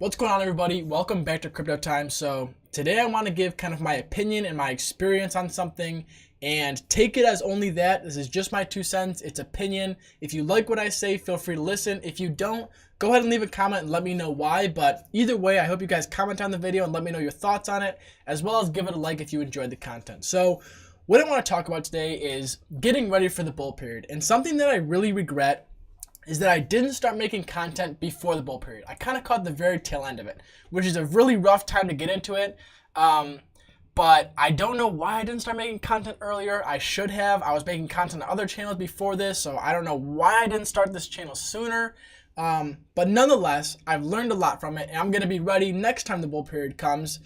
What's going on, everybody? Welcome back to Crypto Time. So today I want to give kind of my opinion and my experience on something, and take it as only that. This is just my 2 cents. It's opinion. If you like what I say, feel free to listen. If you don't, go ahead and leave a comment and let me know why. But either way, I hope you guys comment on the video and let me know your thoughts on it, as well as give it a like if you enjoyed the content. So what I want to talk about today is getting ready for the bull period. And something that I really regret is that I didn't start making content before the bull period. I kind of caught the very tail end of it, which is a really rough time to get into it. But I don't know why I didn't start making content earlier. I should have. I was making content on other channels before this, so I don't know why I didn't start this channel sooner. But nonetheless, I've learned a lot from it, and I'm going to be ready next time the bull period comes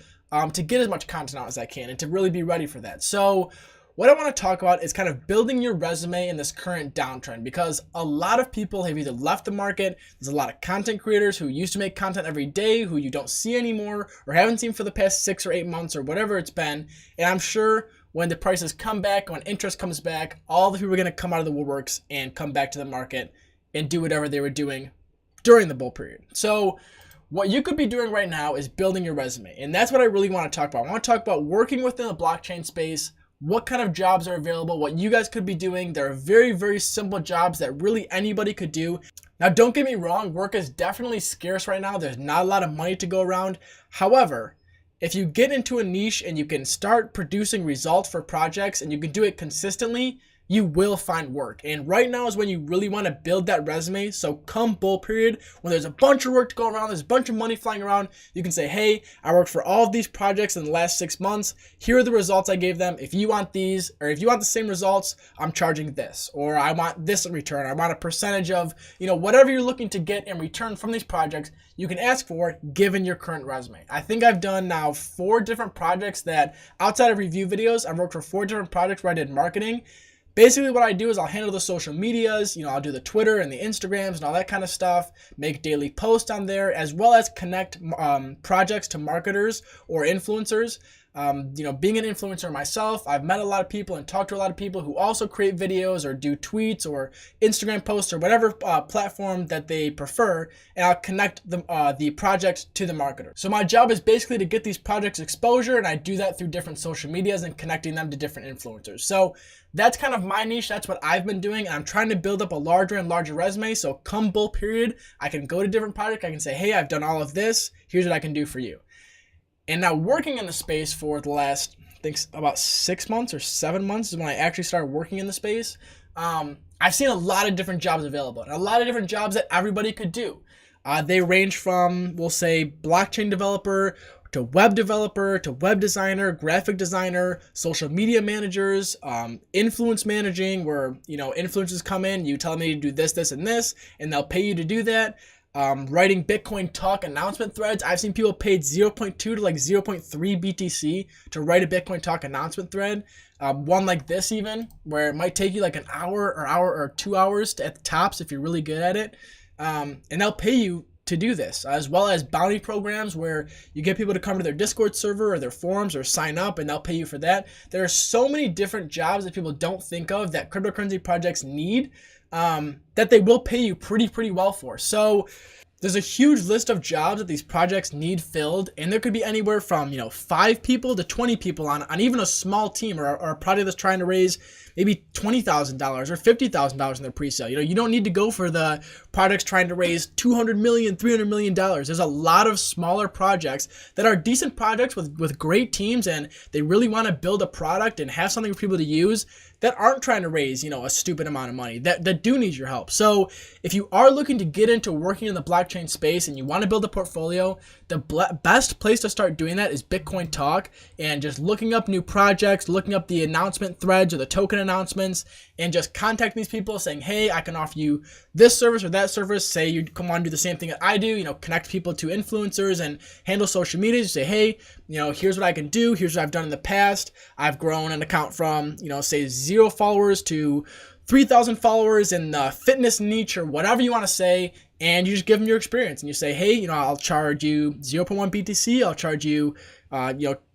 to get as much content out as I can and to really be ready for that. So what I want to talk about is kind of building your resume in this current downtrend, because a lot of people have either left the market. There's a lot of content creators who used to make content every day who you don't see anymore or haven't seen for the past 6 or 8 months or whatever it's been. And I'm sure when the prices come back, when interest comes back, all the people are going to come out of the woodworks and come back to the market and do whatever they were doing during the bull period. So what you could be doing right now is building your resume. And that's what I really want to talk about. I want to talk about working within the blockchain space, what kind of jobs are available, what you guys could be doing. There are very, very simple jobs that really anybody could do. Now, don't get me wrong, work is definitely scarce right now. There's not a lot of money to go around. However, if you get into a niche and you can start producing results for projects and you can do it consistently, you will find work. And right now is when you really want to build that resume. So come bull period, when there's a bunch of work to go around, there's a bunch of money flying around, you can say, hey, I worked for all of these projects in the last 6 months. Here are the results I gave them. If you want these, or if you want the same results, I'm charging this, or I want this in return. I want a percentage of, whatever you're looking to get in return from these projects, you can ask for it given your current resume. I think I've done now 4 different projects that, outside of review videos, I've worked for 4 different projects where I did marketing. Basically, what I do is I'll handle the social medias, I'll do the Twitter and the Instagrams and all that kind of stuff, make daily posts on there, as well as connect projects to marketers or influencers. Being an influencer myself, I've met a lot of people and talked to a lot of people who also create videos or do tweets or Instagram posts or whatever platform that they prefer, and I'll connect the project to the marketer. So my job is basically to get these projects exposure, and I do that through different social medias and connecting them to different influencers. So that's kind of my niche. That's what I've been doing, and I'm trying to build up a larger and larger resume. So come bull period, I can go to different projects. I can say, hey, I've done all of this. Here's what I can do for you. And now working in the space for the last, I think about 6 months or 7 months is when I actually started working in the space. I've seen a lot of different jobs available and a lot of different jobs that everybody could do. They range from, we'll say, blockchain developer to web developer to web designer, graphic designer, social media managers, influence managing, where, influencers come in, you tell them they do this, this, and this, and they'll pay you to do that. Writing Bitcoin talk announcement threads. I've seen people paid 0.2 to like 0.3 BTC to write a Bitcoin talk announcement thread. One like this even, where it might take you like an hour or 2 hours at the tops if you're really good at it. And they'll pay you to do this, as well as bounty programs where you get people to come to their Discord server or their forums or sign up, and they'll pay you for that. There are so many different jobs that people don't think of that cryptocurrency projects need, that they will pay you pretty well for. So there's a huge list of jobs that these projects need filled, and there could be anywhere from 5 people to 20 people on even a small team or a project that's trying to raise maybe $20,000 or $50,000 in their pre-sale. You don't need to go for the projects trying to raise $200 million, $300 million. There's a lot of smaller projects that are decent projects with great teams, and they really want to build a product and have something for people to use that aren't trying to raise, a stupid amount of money, that do need your help. So if you are looking to get into working in the blockchain space and you want to build a portfolio, the best place to start doing that is Bitcoin Talk, and just looking up new projects, looking up the announcement threads or the token announcements, and just contacting these people saying, hey, I can offer you this service or that service. Say you come on and do the same thing that I do, connect people to influencers and handle social media. You say, hey, here's what I can do. Here's what I've done in the past. I've grown an account from, say 0 followers to 3,000 followers in the fitness niche or whatever you want to say. And you just give them your experience and you say, hey, I'll charge you 0.1 BTC. I'll charge you,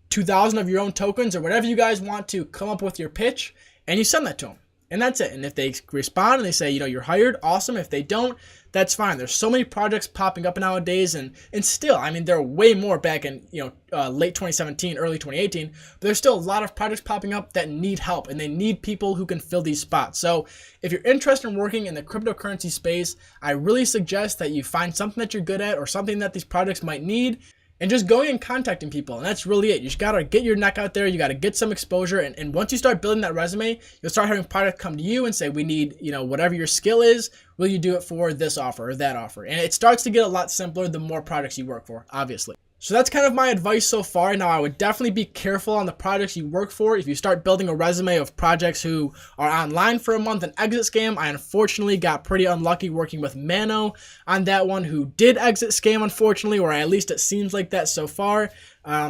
2,000 of your own tokens or whatever you guys want to come up with your pitch. And you send that to them. And that's it. And if they respond and they say, you're hired, awesome. If they don't, that's fine. There's so many projects popping up nowadays, and still, I mean, there are way more back in late 2017, early 2018. But there's still a lot of projects popping up that need help, and they need people who can fill these spots. So if you're interested in working in the cryptocurrency space, I really suggest that you find something that you're good at or something that these projects might need, and just going and contacting people. And that's really it. You just got to get your neck out there. You got to get some exposure. And once you start building that resume, you'll start having products come to you and say, we need, whatever your skill is, will you do it for this offer or that offer? And it starts to get a lot simpler the more products you work for, obviously. So that's kind of my advice so far. Now, I would definitely be careful on the projects you work for. If you start building a resume of projects who are online for a month and exit scam, I unfortunately got pretty unlucky working with Mano on that one, who did exit scam, unfortunately, or at least it seems like that so far.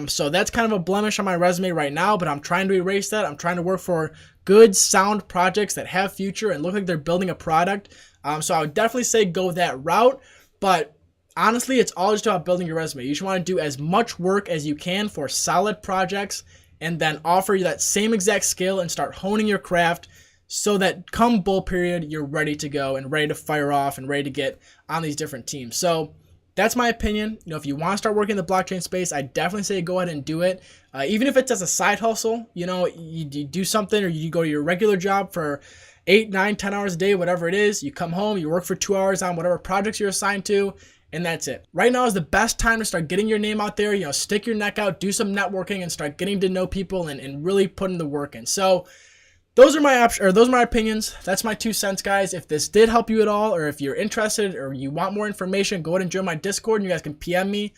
So that's kind of a blemish on my resume right now, but I'm trying to erase that. I'm trying to work for good, sound projects that have future and look like they're building a product. So I would definitely say go that route, but honestly, it's all just about building your resume. You should want to do as much work as you can for solid projects and then offer that same exact skill and start honing your craft so that come bull period, you're ready to go and ready to fire off and ready to get on these different teams. So that's my opinion. If you want to start working in the blockchain space, I definitely say go ahead and do it. Even if it's as a side hustle, you do something, or you go to your regular job for 8, 9, 10 hours a day, whatever it is. You come home, you work for 2 hours on whatever projects you're assigned to, and that's it. Right now is the best time to start getting your name out there, stick your neck out, do some networking, and start getting to know people and really putting the work in. So those are my opinions. That's my 2 cents, guys. If this did help you at all, or if you're interested or you want more information, go ahead and join my Discord, and you guys can PM me.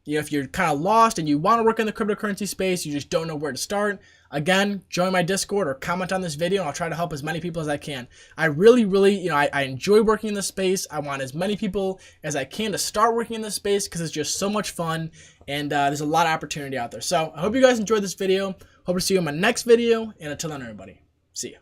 If you're kind of lost and you want to work in the cryptocurrency space, you just don't know where to start, again, join my Discord or comment on this video, and I'll try to help as many people as I can. I really, I enjoy working in this space. I want as many people as I can to start working in this space because it's just so much fun, and there's a lot of opportunity out there. So I hope you guys enjoyed this video. Hope to see you in my next video, and until then, everybody, see ya.